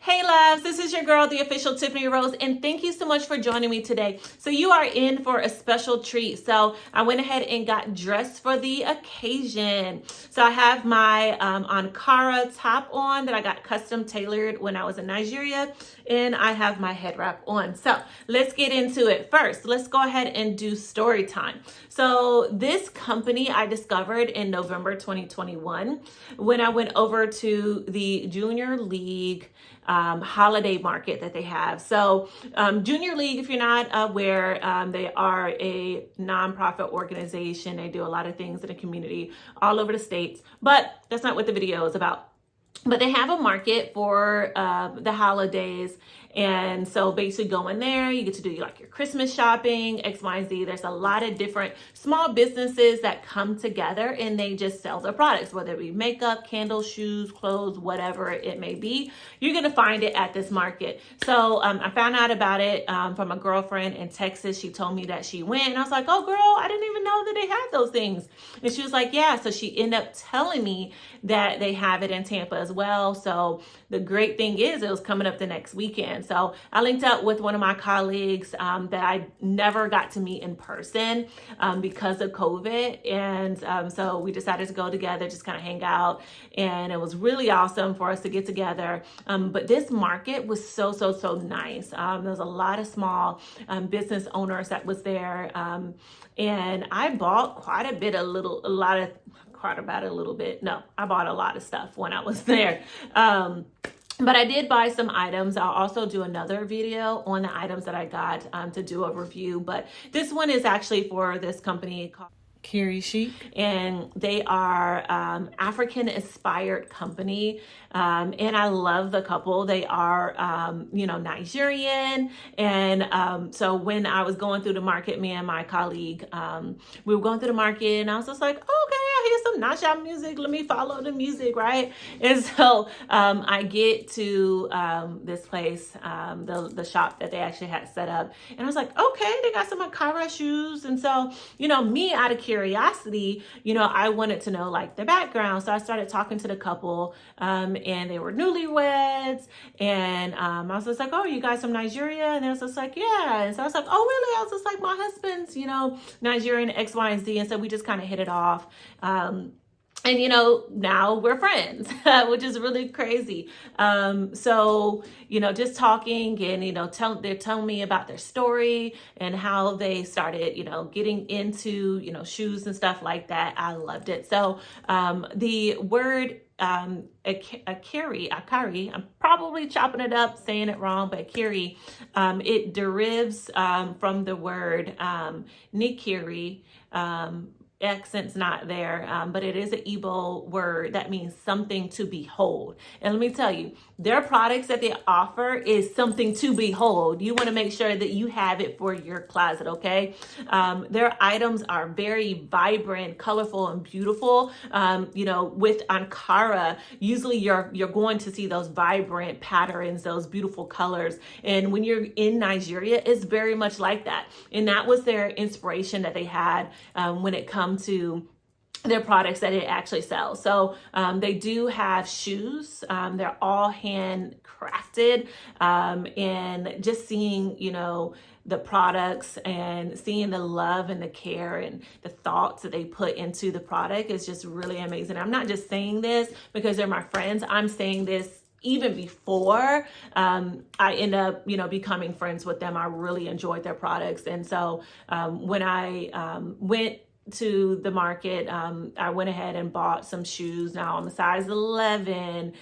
Hey loves, this is your girl, the official Tiffany Rose, and thank you so much for joining me today. So you are in for a special treat. So I went ahead and got dressed for the occasion. So I have my Ankara top on that I got custom tailored when I was in Nigeria, and I have my head wrap on. So let's get into it. First, let's go ahead and do story time. So this company I discovered in November 2021 when I went over to the Junior League holiday market that they have. So Junior League, if you're not aware, they are a nonprofit organization. They do a lot of things in the community all over the states, but that's not what the video is about. But they have a market for the holidays. And so basically go in there, you get to do like your Christmas shopping, X, Y, and Z. There's a lot of different small businesses that come together and they just sell their products, whether it be makeup, candles, shoes, clothes, whatever it may be. You're going to find it at this market. So I found out about it from a girlfriend in Texas. She told me that she went and I was like, oh girl, I didn't even know that they had those things. And she was like, yeah. So she ended up telling me that they have it in Tampa as well. So the great thing is it was coming up the next weekend. So I linked up with one of my colleagues that I never got to meet in person because of COVID. And so we decided to go together, just kind of hang out. And it was really awesome for us to get together. But this market was so nice. There was a lot of small business owners that was there. And I bought quite a bit, No, I bought a lot of stuff when I was there. But I did buy some items. I'll also do another video on the items that I got to do a review. But this one is actually for this company called Kiri Chic, and they are African inspired company, and I love the couple. They are Nigerian, and so when I was going through the market, me and my colleague, we were going through the market, and I was just like, oh, okay, I hear some Nacha music, let me follow the music, right? And so I get to this place, the shop that they actually had set up, and I was like, okay, they got some Ankara shoes. And so me, out of curiosity, I wanted to know like their background. So I started talking to the couple, and they were newlyweds. And I was just like, oh, you guys from Nigeria? And they was just like, yeah. And so I was like, oh, really? I was just like, my husband's, Nigerian, X, Y, and Z. And so we just kind of hit it off. And now we're friends, which is really crazy. So just talking and, they're telling me about their story and how they started, getting into, shoes and stuff like that. I loved it. So the word Akari, I'm probably chopping it up, saying it wrong, but Kiri, it derives from the word Nikiri. Accent's not there, but it is an Igbo word that means something to behold. And let me tell you, their products that they offer is something to behold. You want to make sure that you have it for your closet, okay? Their items are very vibrant, colorful, and beautiful. With Ankara, usually you're going to see those vibrant patterns, those beautiful colors. And when you're in Nigeria, it's very much like that. And that was their inspiration that they had when it comes to their products that it actually sells. So they do have shoes. They're all handcrafted, and just seeing, the products and seeing the love and the care and the thoughts that they put into the product is just really amazing. I'm not just saying this because they're my friends. I'm saying this even before I end up, becoming friends with them. I really enjoyed their products. And so when I went to the market, I went ahead and bought some shoes. Now I'm a size 11,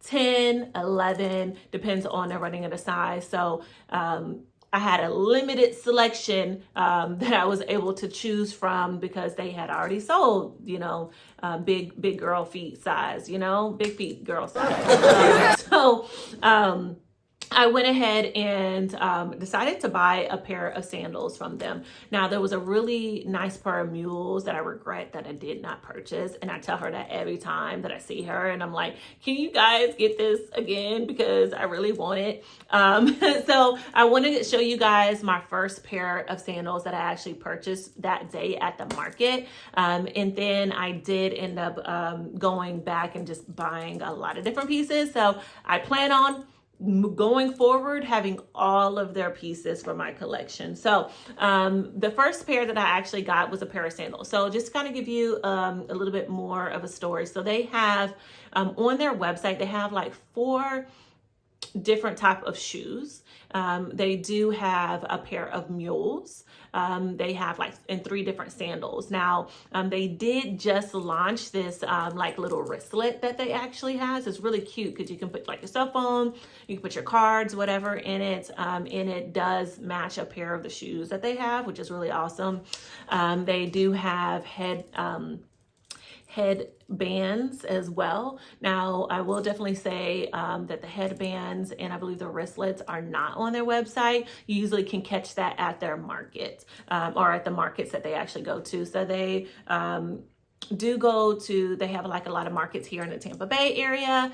10, 11, depends on the running of the size. So I had a limited selection that I was able to choose from because they had already sold, big girl feet size, big feet girl size. I went ahead and decided to buy a pair of sandals from them. Now, there was a really nice pair of Mules that I regret that I did not purchase. And I tell her that every time that I see her. And I'm like, can you guys get this again? Because I really want it. So I wanted to show you guys my first pair of sandals that I actually purchased that day at the market. And then I did end up going back and just buying a lot of different pieces. So I plan on going forward, having all of their pieces for my collection. So the first pair that I actually got was a pair of sandals. So just to kind of give you a little bit more of a story. So they have on their website, they have like 4 different type of shoes. They do have a pair of mules. They have like in 3 different sandals. Now, they did just launch this like little wristlet that they actually has. It's really cute because you can put like your cell phone, you can put your cards, whatever in it. And it does match a pair of the shoes that they have, which is really awesome. They do have headbands as well. Now, I will definitely say that the headbands and I believe the wristlets are not on their website. You usually can catch that at their market or at the markets that they actually go to. So they they have like a lot of markets here in the Tampa Bay area.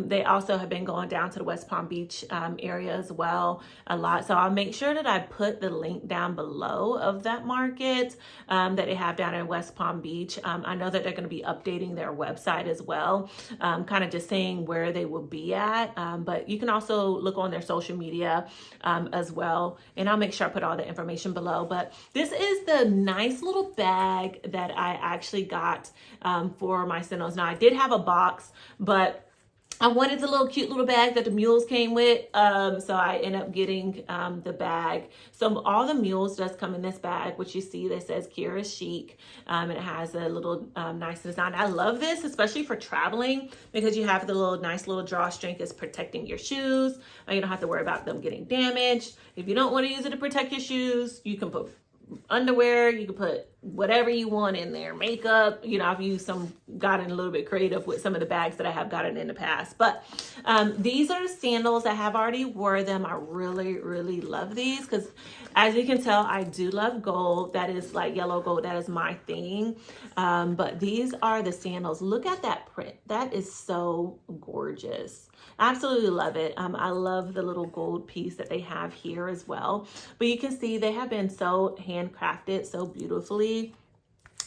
They also have been going down to the West Palm Beach area as well a lot. So I'll make sure that I put the link down below of that market that they have down in West Palm Beach. I know that they're going to be updating their website as well, kind of just saying where they will be at. But you can also look on their social media as well. And I'll make sure I put all the information below. But this is the nice little bag that I actually got for my Sandals. Now I did have a box, but I wanted the cute little bag that the Mules came with. So I ended up getting the bag. So all the Mules does come in this bag, which you see that says Kiri Chic. And it has a little nice design. I love this, especially for traveling, because you have the nice little drawstring is protecting your shoes. You don't have to worry about them getting damaged. If you don't want to use it to protect your shoes, you can put underwear, you can put whatever you want in there, makeup. I've used gotten a little bit creative with some of the bags that I have gotten in the past. But these are sandals. I have already wore them. I really, really love these because, as you can tell, I do love gold. That is like yellow gold. That is my thing. But these are the sandals. Look at that print. That is so gorgeous. Absolutely love it. I love the little gold piece that they have here as well. But you can see they have been so handcrafted so beautifully.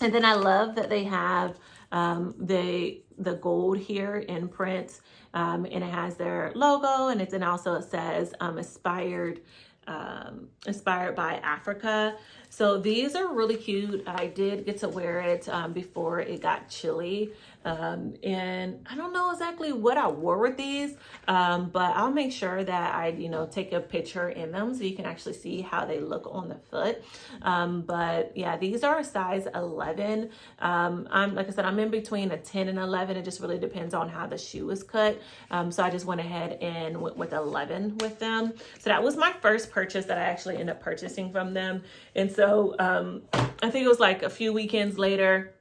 And then I love that they have the gold here in print. And it has their logo, and then also it says inspired by Africa. So these are really cute. I did get to wear it before it got chilly. And I don't know exactly what I wore with these, but I'll make sure that I, take a picture in them so you can actually see how they look on the foot. But yeah, these are a size 11. Like I said, I'm in between a 10 and 11. It just really depends on how the shoe is cut. So I just went ahead and went with 11 with them. So that was my first purchase that I actually ended up purchasing from them. And so I think it was like a few weekends later,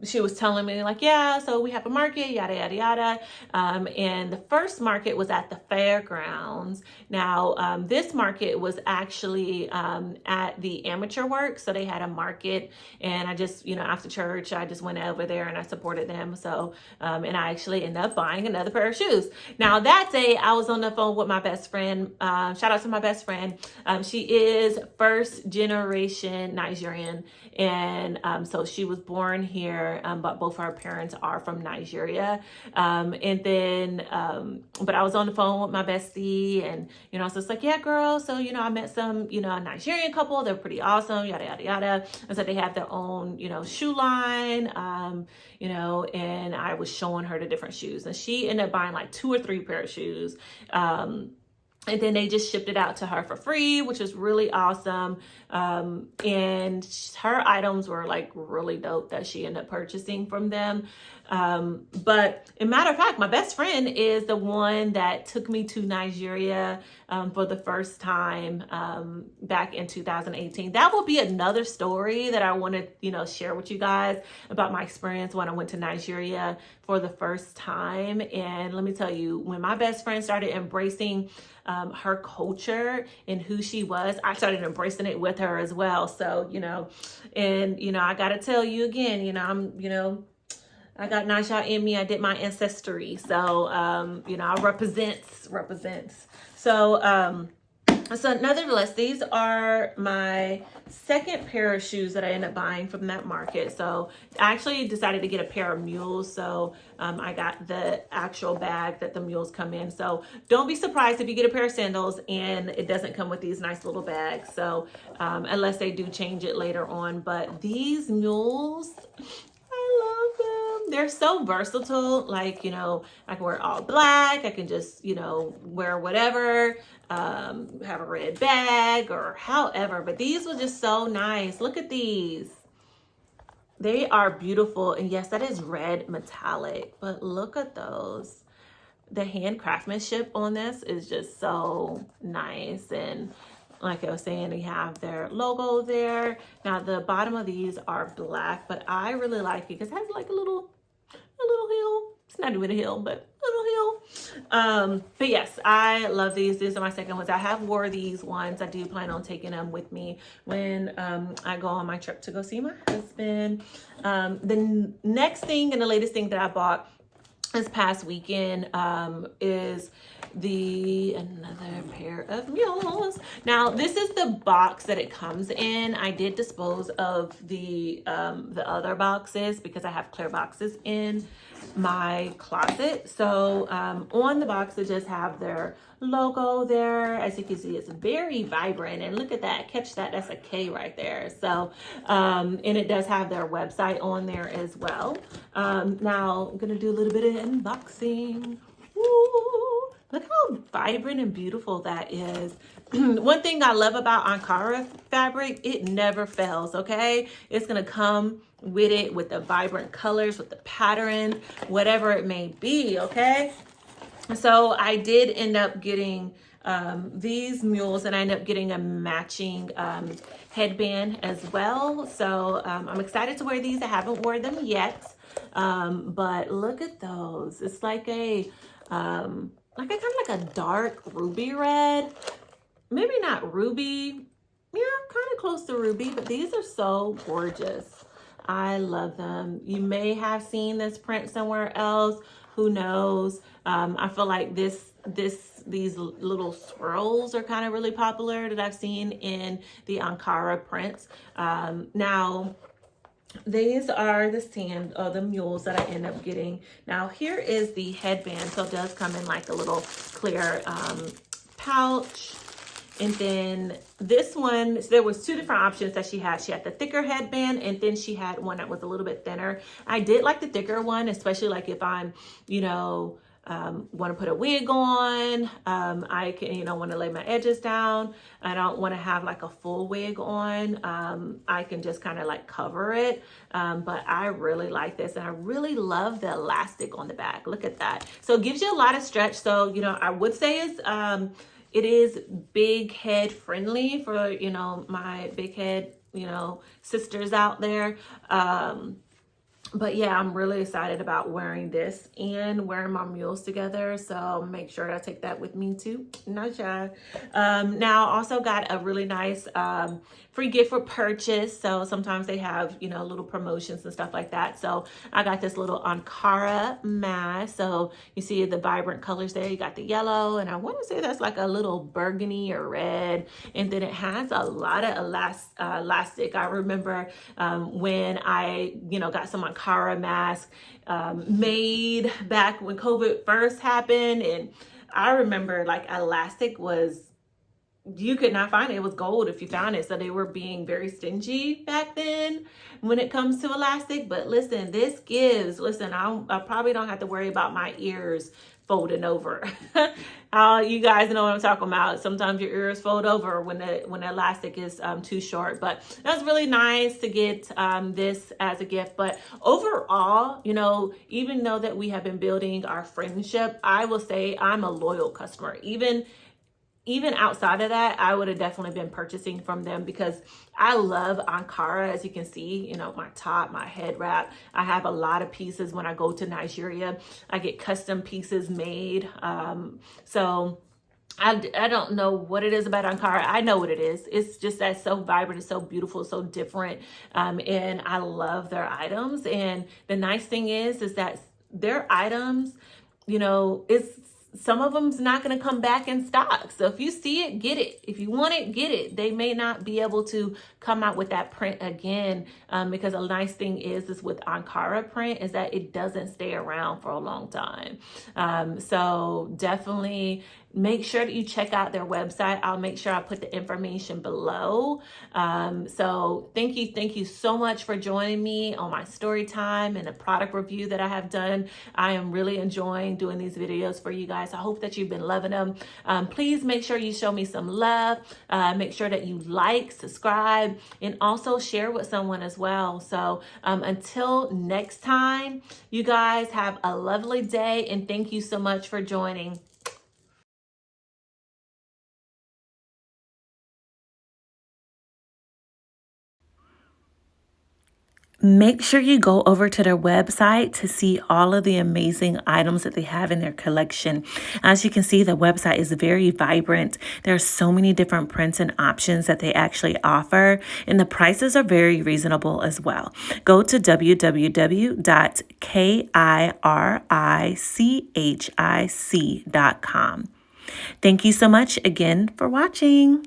she was telling me like, yeah, so we have a market, yada, yada, yada. And the first market was at the fairgrounds. Now, this market was actually at the Amateur Work. So they had a market, and I just, after church, I just went over there and I supported them. So, and I actually ended up buying another pair of shoes. Now, that day I was on the phone with my best friend. Shout out to my best friend. She is first generation Nigerian. And so she was born here, but both her parents are from Nigeria. And then, but I was on the phone with my bestie, and, so it's like, yeah, girl. So, I met some, a Nigerian couple. They're pretty awesome, yada, yada, yada. And so they have their own, shoe line, and I was showing her the different shoes, and she ended up buying like 2 or 3 pair of shoes. And then they just shipped it out to her for free, which is really awesome. And her items were like really dope that she ended up purchasing from them. But as a matter of fact, my best friend is the one that took me to Nigeria for the first time back in 2018. That will be another story that I want to, share with you guys about my experience when I went to Nigeria for the first time. And let me tell you, when my best friend started embracing her culture and who she was, I started embracing it with her as well. So, and, I got to tell you again, I got Naija in me. I did my ancestry. So, I represents. So, So nonetheless, these are my second pair of shoes that I ended up buying from that market. So I actually decided to get a pair of Mules. So I got the actual bag that the Mules come in. So don't be surprised if you get a pair of sandals and it doesn't come with these nice little bags. So unless they do change it later on. But these Mules, I love them. They're so versatile. Like, you know, I can wear all black. I can just, you know, wear whatever, have a red bag or however. But these were just so nice. Look at these. They are beautiful. And yes, that is red metallic. But look at those. The hand craftsmanship on this is just so nice. And like I was saying, they have their logo there. Now the bottom of these are black, but I really like it because it has like a little heel. It's not even a heel, but a little heel. But yes, I love these. These are my second ones. I have wore these ones. I do plan on taking them with me when I go on my trip to go see my husband. The next thing and the latest thing that I bought this past weekend is another pair of Mules. Now this is the box that it comes in. I did dispose of the other boxes because I have clear boxes in my closet. So on the box they just have their logo there. As you can see, it's very vibrant, and look at that, catch that, that's a K right there. So and it does have their website on there as well. Now I'm gonna do a little bit of unboxing. Woo! Look how vibrant and beautiful that is. One thing I love about Ankara fabric, it never fails, okay? It's gonna come with it with the vibrant colors, with the pattern, whatever it may be, okay? So I did end up getting these Mules, and I ended up getting a matching headband as well. So I'm excited to wear these. I haven't worn them yet, but look at those. It's like a kind of like a dark ruby red, maybe not ruby, yeah, kind of close to ruby, but these are so gorgeous. I love them. You may have seen this print somewhere else, who knows. I feel like these little swirls are kind of really popular that I've seen in the Ankara prints. Now these are the Mules that I end up getting. Now here is the headband. So it does come in like a little clear pouch. And then this one, so there was two different options that she had. She had the thicker headband, and then she had one that was a little bit thinner. I did like the thicker one, especially like if I'm, you know, want to put a wig on. I can, you know, want to lay my edges down. I don't want to have like a full wig on. I can just kind of like cover it. But I really like this, and I really love the elastic on the back. Look at that. So it gives you a lot of stretch. So, you know, I would say it is big head friendly for, you know, my big head, you know, sisters out there. But yeah, I'm really excited about wearing this and wearing my Mules together. So make sure I take that with me too. No shy. Now also got a really nice free gift for purchase. So sometimes they have, you know, little promotions and stuff like that. So I got this little Ankara mask. So you see the vibrant colors there. You got the yellow, and I want to say that's like a little burgundy or red. And then it has a lot of elastic. I remember when I, you know, got some Ankara mask made back when COVID first happened. And I remember like elastic was, you could not find it. It was gold if you found it. So they were being very stingy back then when it comes to elastic. But listen, this gives, I probably don't have to worry about my ears folding over. You guys know what I'm talking about. Sometimes your ears fold over when the elastic is too short. But that's really nice to get this as a gift. But overall, you know, even though that we have been building our friendship, I will say I'm a loyal customer. Even outside of that, I would have definitely been purchasing from them because I love Ankara. As you can see, you know, my top, my head wrap. I have a lot of pieces when I go to Nigeria. I get custom pieces made. So I don't know what it is about Ankara. I know what it is. It's just that so vibrant, it's so beautiful, so different. And I love their items. And the nice thing is that their items, you know, some of them's not going to come back in stock. So if you see it, get it. If you want it, get it. They may not be able to come out with that print again, because a nice thing is with Ankara print is that it doesn't stay around for a long time. So definitely make sure that you check out their website. I'll make sure I put the information below. So thank you so much for joining me on my story time and the product review that I have done. I am really enjoying doing these videos for you guys. I hope that you've been loving them. Please make sure you show me some love. Make sure that you like, subscribe, and also share with someone as well. So until next time, you guys have a lovely day, and thank you so much for joining. Make sure you go over to their website to see all of the amazing items that they have in their collection. As you can see, the website is very vibrant. There are so many different prints and options that they actually offer, and the prices are very reasonable as well. Go to www.kirichic.com. Thank you so much again for watching.